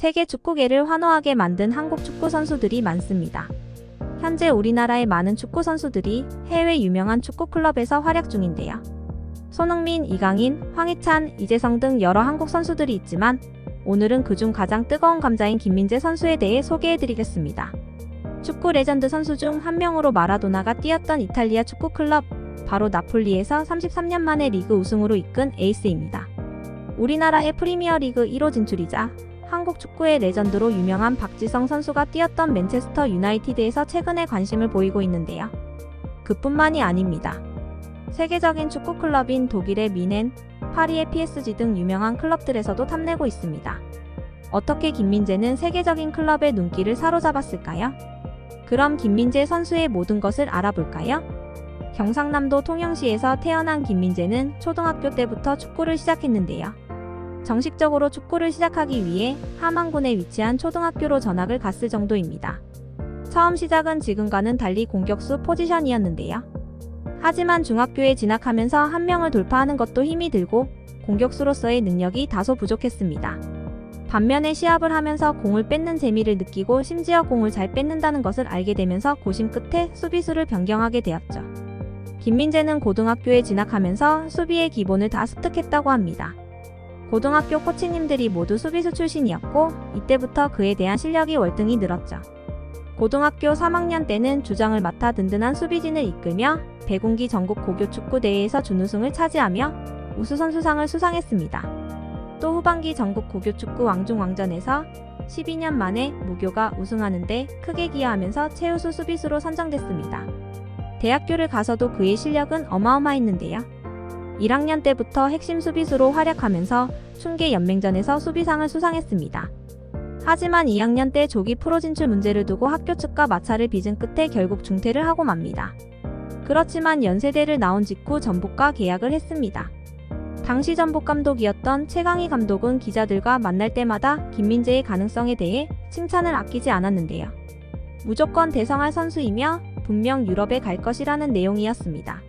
세계 축구계를 환호하게 만든 한국 축구 선수들이 많습니다. 현재 우리나라의 많은 축구 선수들이 해외 유명한 축구 클럽에서 활약 중인데요. 손흥민, 이강인, 황희찬, 이재성 등 여러 한국 선수들이 있지만 오늘은 그중 가장 뜨거운 감자인 김민재 선수에 대해 소개해드리겠습니다. 축구 레전드 선수 중 한 명으로 마라도나가 뛰었던 이탈리아 축구 클럽 바로 나폴리에서 33년 만에 리그 우승으로 이끈 에이스입니다. 우리나라의 프리미어리그 1호 진출이자 한국 축구의 레전드로 유명한 박지성 선수가 뛰었던 맨체스터 유나이티드에서 최근에 관심을 보이고 있는데요. 그뿐만이 아닙니다. 세계적인 축구 클럽인 독일의 미넨, 파리의 PSG 등 유명한 클럽들에서도 탐내고 있습니다. 어떻게 김민재는 세계적인 클럽의 눈길을 사로잡았을까요? 그럼 김민재 선수의 모든 것을 알아볼까요? 경상남도 통영시에서 태어난 김민재는 초등학교 때부터 축구를 시작했는데요. 정식적으로 축구를 시작하기 위해 함안군에 위치한 초등학교로 전학을 갔을 정도입니다. 처음 시작은 지금과는 달리 공격수 포지션이었는데요. 하지만 중학교에 진학하면서 한 명을 돌파하는 것도 힘이 들고 공격수로서의 능력이 다소 부족했습니다. 반면에 시합을 하면서 공을 뺏는 재미를 느끼고 심지어 공을 잘 뺏는다는 것을 알게 되면서 고심 끝에 수비수를 변경하게 되었죠. 김민재는 고등학교에 진학하면서 수비의 기본을 다 습득했다고 합니다. 고등학교 코치님들이 모두 수비수 출신이었고 이때부터 그에 대한 실력이 월등히 늘었죠. 고등학교 3학년 때는 주장을 맡아 든든한 수비진을 이끌며 배군기 전국 고교축구대회에서 준우승을 차지하며 우수선수상을 수상했습니다. 또 후반기 전국 고교축구 왕중왕전에서 12년 만에 무교가 우승하는데 크게 기여하면서 최우수 수비수로 선정됐습니다. 대학교를 가서도 그의 실력은 어마어마했는데요. 1학년 때부터 핵심 수비수로 활약하면서 춘계 연맹전에서 수비상을 수상했습니다. 하지만 2학년 때 조기 프로 진출 문제를 두고 학교 측과 마찰을 빚은 끝에 결국 중퇴를 하고 맙니다. 그렇지만 연세대를 나온 직후 전북과 계약을 했습니다. 당시 전북 감독이었던 최강희 감독은 기자들과 만날 때마다 김민재의 가능성에 대해 칭찬을 아끼지 않았는데요. 무조건 대성할 선수이며 분명 유럽에 갈 것이라는 내용이었습니다.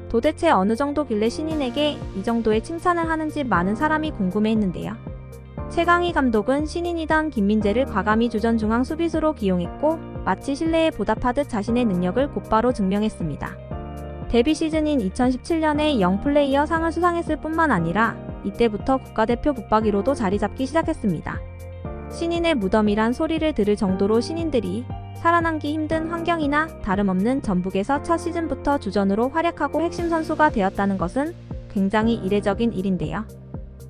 도대체 어느 정도길래 신인에게 이 정도의 칭찬을 하는지 많은 사람이 궁금해했는데요. 최강희 감독은 신인이던 김민재를 과감히 주전 중앙 수비수로 기용했고 마치 신뢰에 보답하듯 자신의 능력을 곧바로 증명했습니다. 데뷔 시즌인 2017년에 영플레이어 상을 수상했을 뿐만 아니라 이때부터 국가대표 붙박이로도 자리 잡기 시작했습니다. 신인의 무덤이란 소리를 들을 정도로 신인들이 살아남기 힘든 환경이나 다름없는 전북에서 첫 시즌부터 주전으로 활약하고 핵심 선수가 되었다는 것은 굉장히 이례적인 일인데요.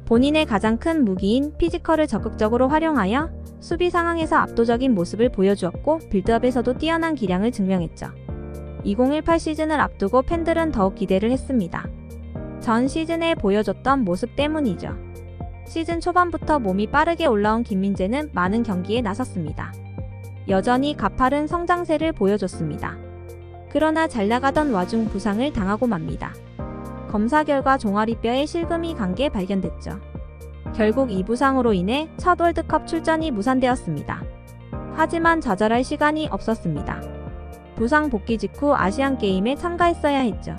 본인의 가장 큰 무기인 피지컬을 적극적으로 활용하여 수비 상황에서 압도적인 모습을 보여주었고 빌드업에서도 뛰어난 기량을 증명했죠. 2018 시즌을 앞두고 팬들은 더욱 기대를 했습니다. 전 시즌에 보여줬던 모습 때문이죠. 시즌 초반부터 몸이 빠르게 올라온 김민재는 많은 경기에 나섰습니다. 여전히 가파른 성장세를 보여줬습니다. 그러나 잘 나가던 와중 부상을 당하고 맙니다. 검사 결과 종아리뼈에 실금이 간 게 발견됐죠. 결국 이 부상으로 인해 첫 월드컵 출전이 무산되었습니다. 하지만 좌절할 시간이 없었습니다. 부상 복귀 직후 아시안게임에 참가했어야 했죠.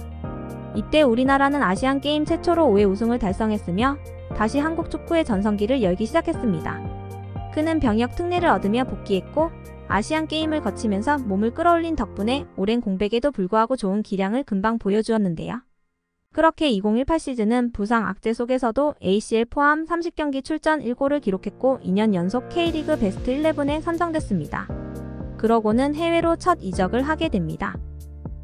이때 우리나라는 아시안게임 최초로 5회 우승을 달성했으며 다시 한국 축구의 전성기를 열기 시작했습니다. 그는 병역 특례를 얻으며 복귀했고 아시안게임을 거치면서 몸을 끌어올린 덕분에 오랜 공백에도 불구하고 좋은 기량을 금방 보여주었는데요. 그렇게 2018 시즌은 부상 악재 속에서도 ACL 포함 30경기 출전 1골을 기록했고 2년 연속 K리그 베스트 11에 선정됐습니다. 그러고는 해외로 첫 이적을 하게 됩니다.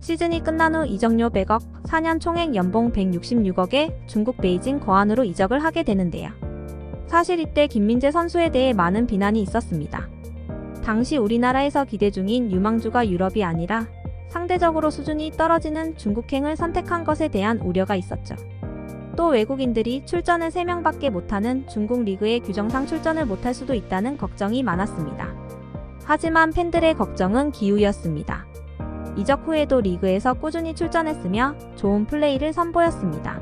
시즌이 끝난 후 이적료 100억, 4년 총액 연봉 166억에 중국 베이징 거안으로 이적을 하게 되는데요. 사실 이때 김민재 선수에 대해 많은 비난이 있었습니다. 당시 우리나라에서 기대 중인 유망주가 유럽이 아니라 상대적으로 수준이 떨어지는 중국행을 선택한 것에 대한 우려가 있었죠. 또 외국인들이 출전을 3명밖에 못하는 중국 리그의 규정상 출전을 못할 수도 있다는 걱정이 많았습니다. 하지만 팬들의 걱정은 기우였습니다. 이적 후에도 리그에서 꾸준히 출전했으며 좋은 플레이를 선보였습니다.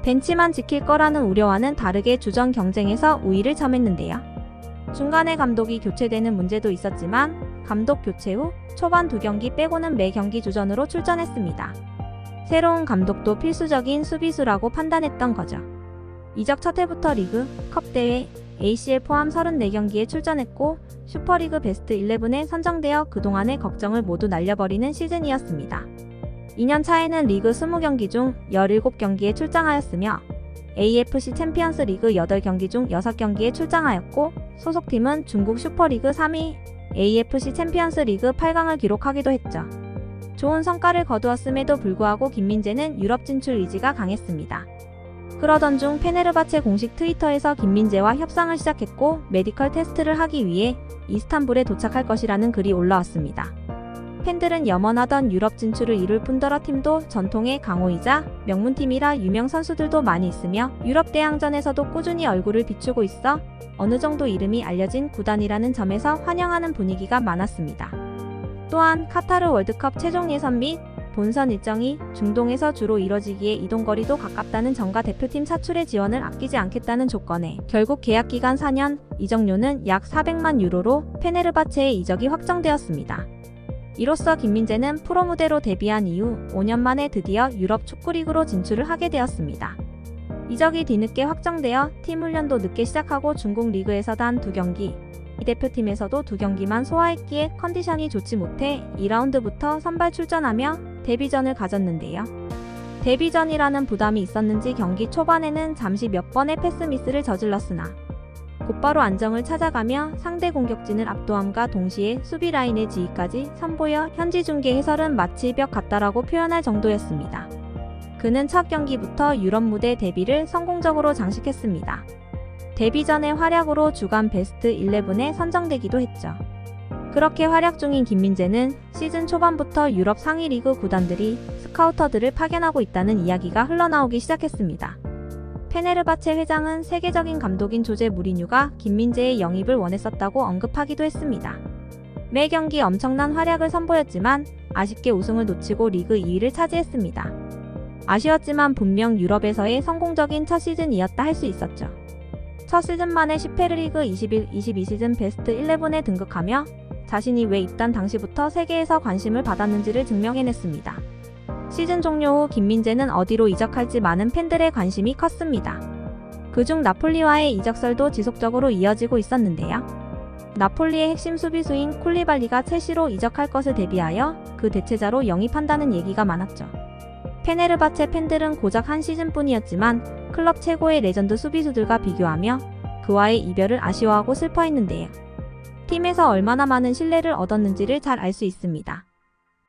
벤치만 지킬 거라는 우려와는 다르게 주전 경쟁에서 우위를 점했는데요. 중간에 감독이 교체되는 문제도 있었지만 감독 교체 후 초반 2경기 빼고는 매 경기 주전으로 출전했습니다. 새로운 감독도 필수적인 수비수라고 판단했던 거죠. 이적 첫 해부터 리그, 컵 대회, ACL 포함 34경기에 출전했고 슈퍼리그 베스트 11에 선정되어 그동안의 걱정을 모두 날려버리는 시즌이었습니다. 2년 차에는 리그 20경기 중 17경기에 출장하였으며 AFC 챔피언스 리그 8경기 중 6경기에 출장하였고 소속팀은 중국 슈퍼리그 3위, AFC 챔피언스 리그 8강을 기록하기도 했죠. 좋은 성과를 거두었음에도 불구하고 김민재는 유럽 진출 의지가 강했습니다. 그러던 중 페네르바체 공식 트위터에서 김민재와 협상을 시작했고 메디컬 테스트를 하기 위해 이스탄불에 도착할 것이라는 글이 올라왔습니다. 팬들은 염원하던 유럽 진출을 이룰 뿐더러 팀도 전통의 강호이자 명문팀이라 유명 선수들도 많이 있으며 유럽 대항전에서도 꾸준히 얼굴을 비추고 있어 어느 정도 이름이 알려진 구단이라는 점에서 환영하는 분위기가 많았습니다. 또한 카타르 월드컵 최종 예선 및 본선 일정이 중동에서 주로 이뤄지기에 이동거리도 가깝다는 점과 대표팀 차출의 지원을 아끼지 않겠다는 조건에 결국 계약기간 4년, 이적료는 약 400만 유로로 페네르바체의 이적이 확정되었습니다. 이로써 김민재는 프로 무대로 데뷔한 이후 5년 만에 드디어 유럽 축구리그로 진출을 하게 되었습니다. 이적이 뒤늦게 확정되어 팀 훈련도 늦게 시작하고 중국 리그에서 단 2경기, 대표팀에서도 2경기만 소화했기에 컨디션이 좋지 못해 2라운드부터 선발 출전하며 데뷔전을 가졌는데요. 데뷔전이라는 부담이 있었는지 경기 초반에는 잠시 몇 번의 패스 미스를 저질렀으나 곧바로 안정을 찾아가며 상대 공격진을 압도함과 동시에 수비 라인의 지휘까지 선보여 현지 중계 해설은 마치 벽 같다라고 표현할 정도였습니다. 그는 첫 경기부터 유럽 무대 데뷔를 성공적으로 장식했습니다. 데뷔전의 활약으로 주간 베스트 11에 선정되기도 했죠. 그렇게 활약 중인 김민재는 시즌 초반부터 유럽 상위 리그 구단들이 스카우터들을 파견하고 있다는 이야기가 흘러나오기 시작했습니다. 페네르바체 회장은 세계적인 감독인 조제 무리뉴가 김민재의 영입을 원했었다고 언급하기도 했습니다. 매 경기 엄청난 활약을 선보였지만 아쉽게 우승을 놓치고 리그 2위를 차지했습니다. 아쉬웠지만 분명 유럽에서의 성공적인 첫 시즌이었다 할 수 있었죠. 첫 시즌 만에 슈페르리그 21-22 시즌 베스트 11에 등극하며 자신이 왜 입단 당시부터 세계에서 관심을 받았는지를 증명해냈습니다. 시즌 종료 후 김민재는 어디로 이적할지 많은 팬들의 관심이 컸습니다. 그중 나폴리와의 이적설도 지속적으로 이어지고 있었는데요. 나폴리의 핵심 수비수인 쿨리발리가 첼시로 이적할 것을 대비하여 그 대체자로 영입한다는 얘기가 많았죠. 페네르바체 팬들은 고작 한 시즌뿐이었지만 클럽 최고의 레전드 수비수들과 비교하며 그와의 이별을 아쉬워하고 슬퍼했는데요. 팀에서 얼마나 많은 신뢰를 얻었는지를 잘 알 수 있습니다.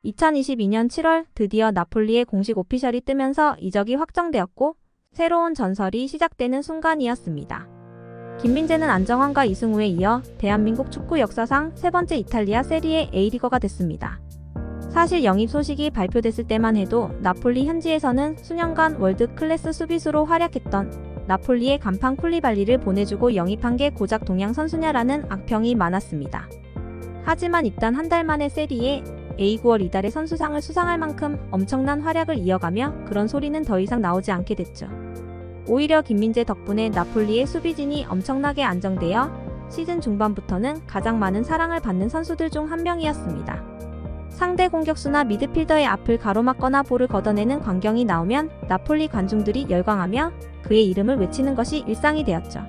2022년 7월 드디어 나폴리의 공식 오피셜이 뜨면서 이적이 확정되었고 새로운 전설이 시작되는 순간이었습니다. 김민재는 안정환과 이승우에 이어 대한민국 축구 역사상 세 번째 이탈리아 세리에 A리거가 됐습니다. 사실 영입 소식이 발표됐을 때만 해도 나폴리 현지에서는 수년간 월드 클래스 수비수로 활약했던 나폴리의 간판 쿨리발리를 보내주고 영입한 게 고작 동양 선수냐라는 악평이 많았습니다. 하지만 입단 한 달 만에 세리에 A 9월 이달에 선수상을 수상할 만큼 엄청난 활약을 이어가며 그런 소리는 더 이상 나오지 않게 됐죠. 오히려 김민재 덕분에 나폴리의 수비진이 엄청나게 안정되어 시즌 중반부터는 가장 많은 사랑을 받는 선수들 중 한 명이었습니다. 상대 공격수나 미드필더의 앞을 가로막거나 볼을 걷어내는 광경이 나오면 나폴리 관중들이 열광하며 그의 이름을 외치는 것이 일상이 되었죠.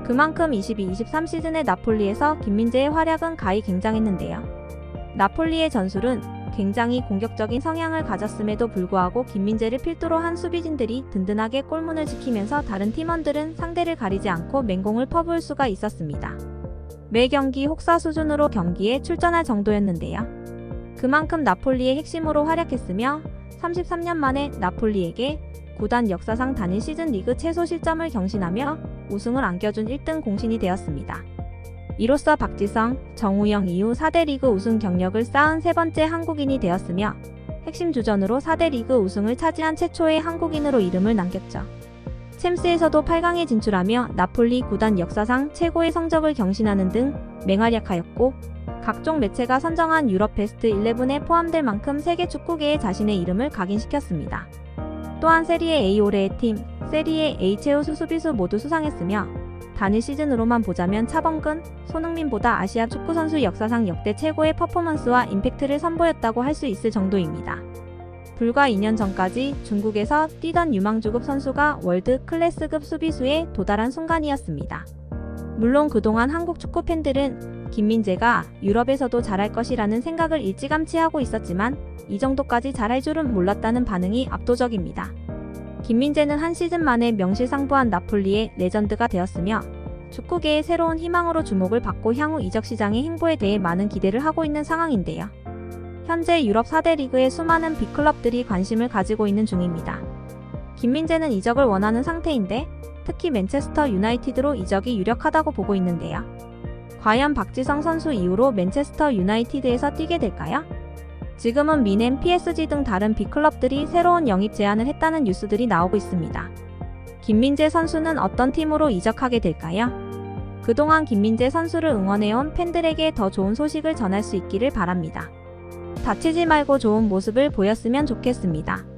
그만큼 22-23 시즌의 나폴리에서 김민재의 활약은 가히 굉장했는데요. 나폴리의 전술은 굉장히 공격적인 성향을 가졌음에도 불구하고 김민재를 필두로 한 수비진들이 든든하게 골문을 지키면서 다른 팀원들은 상대를 가리지 않고 맹공을 퍼부을 수가 있었습니다. 매 경기 혹사 수준으로 경기에 출전할 정도였는데요. 그만큼 나폴리의 핵심으로 활약했으며 33년 만에 나폴리에게 구단 역사상 단일 시즌 리그 최소 실점을 경신하며 우승을 안겨준 1등 공신이 되었습니다. 이로써 박지성, 정우영 이후 4대 리그 우승 경력을 쌓은 세 번째 한국인이 되었으며 핵심 주전으로 4대 리그 우승을 차지한 최초의 한국인으로 이름을 남겼죠. 챔스에서도 8강에 진출하며 나폴리 구단 역사상 최고의 성적을 경신하는 등 맹활약하였고 각종 매체가 선정한 유럽 베스트 11에 포함될 만큼 세계 축구계에 자신의 이름을 각인시켰습니다. 또한 세리에 A 올해의 팀, 세리에 A 최우수 수비수 모두 수상했으며 단일 시즌으로만 보자면 차범근, 손흥민보다 아시아 축구선수 역사상 역대 최고의 퍼포먼스와 임팩트를 선보였다고 할 수 있을 정도입니다. 불과 2년 전까지 중국에서 뛰던 유망주급 선수가 월드 클래스급 수비수에 도달한 순간이었습니다. 물론 그동안 한국 축구 팬들은 김민재가 유럽에서도 잘할 것이라는 생각을 일찌감치 하고 있었지만 이 정도까지 잘할 줄은 몰랐다는 반응이 압도적입니다. 김민재는 한 시즌 만에 명실상부한 나폴리의 레전드가 되었으며 축구계의 새로운 희망으로 주목을 받고 향후 이적 시장의 행보에 대해 많은 기대를 하고 있는 상황인데요. 현재 유럽 4대 리그의 수많은 빅클럽들이 관심을 가지고 있는 중입니다. 김민재는 이적을 원하는 상태인데 특히 맨체스터 유나이티드로 이적이 유력하다고 보고 있는데요. 과연 박지성 선수 이후로 맨체스터 유나이티드에서 뛰게 될까요? 지금은 미넨, PSG 등 다른 빅클럽들이 새로운 영입 제안을 했다는 뉴스들이 나오고 있습니다. 김민재 선수는 어떤 팀으로 이적하게 될까요? 그동안 김민재 선수를 응원해온 팬들에게 더 좋은 소식을 전할 수 있기를 바랍니다. 다치지 말고 좋은 모습을 보였으면 좋겠습니다.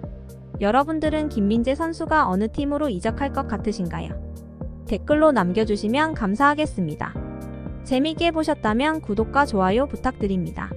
여러분들은 김민재 선수가 어느 팀으로 이적할 것 같으신가요? 댓글로 남겨주시면 감사하겠습니다. 재미있게 보셨다면 구독과 좋아요 부탁드립니다.